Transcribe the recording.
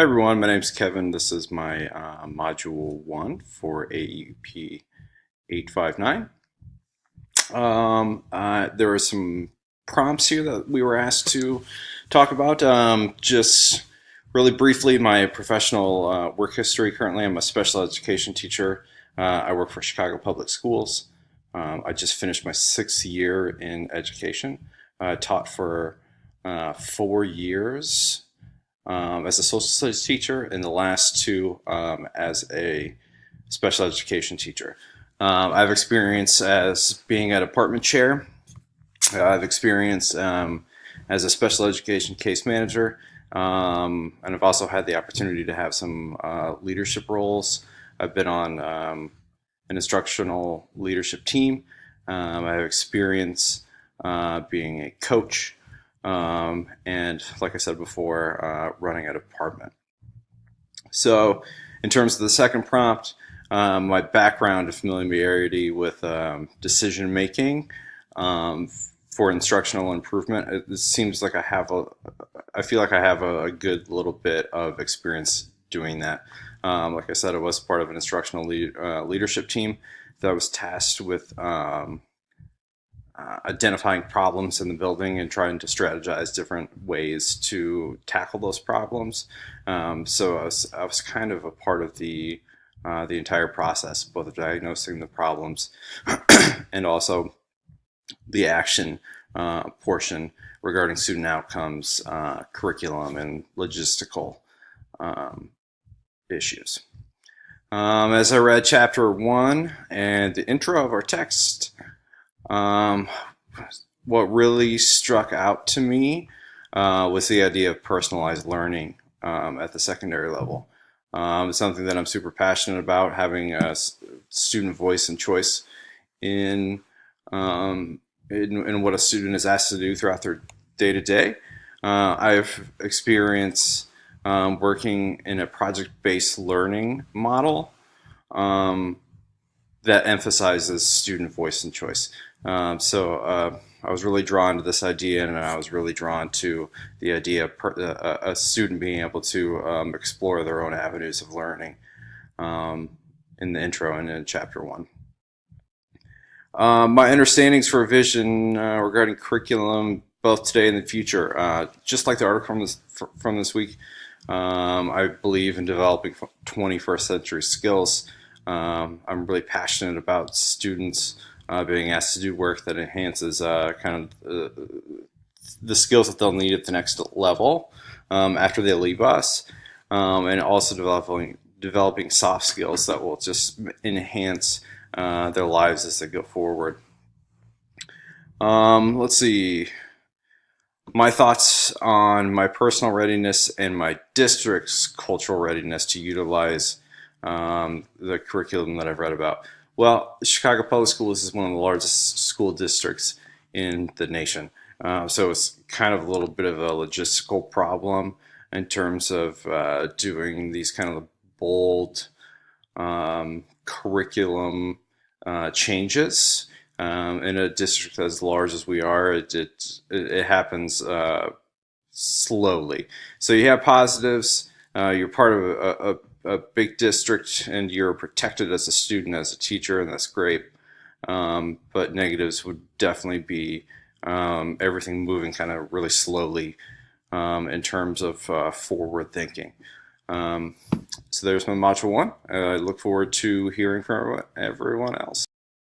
Hi everyone, my name's Kevin. This is my Module 1 for AEP 859. There are some prompts here that we were asked to talk about. Just really briefly, my professional work history. Currently, I'm a special education teacher. I work for Chicago Public Schools. I just finished my 6th year in education. I taught for 4 years as a social studies teacher, and the last two as a special education teacher. I have experience as being a department chair. I have experience as a special education case manager, and I've also had the opportunity to have some leadership roles. I've been on an instructional leadership team. I have experience being a coach. And like I said before, running a department. So in terms of the second prompt, my background and familiarity with decision making for instructional improvement, it seems like I feel like I have a good little bit of experience doing that. Like I said, I was part of an instructional leadership team that was tasked with identifying problems in the building and trying to strategize different ways to tackle those problems. So I was kind of a part of the entire process, both of diagnosing the problems and also the action portion regarding student outcomes, curriculum, and logistical issues. As I read chapter 1 and the intro of our text, what really struck out to me was the idea of personalized learning at the secondary level. It's something that I'm super passionate about, having a student voice and choice in what a student is asked to do throughout their day-to-day. I've experienced working in a project-based learning model that emphasizes student voice and choice. So I was really drawn to this idea, and I was really drawn to the idea of a student being able to explore their own avenues of learning in the intro and in chapter 1. My understandings for vision regarding curriculum, both today and the future, just like the article from this week, I believe in developing 21st century skills. I'm really passionate about students being asked to do work that enhances the skills that they'll need at the next level after they leave us, and also developing soft skills that will just enhance their lives as they go forward. Let's see. My thoughts on my personal readiness and my district's cultural readiness to utilize the curriculum that I've read about. Well, Chicago Public Schools is one of the largest school districts in the nation. So it's kind of a little bit of a logistical problem in terms of doing these kind of bold curriculum changes. In a district as large as we are, it happens slowly. So you have positives. You're part of a big district, and you're protected as a student, as a teacher, and that's great. But negatives would definitely be everything moving kind of really slowly in terms of forward thinking. So there's my module 1. I look forward to hearing from everyone else.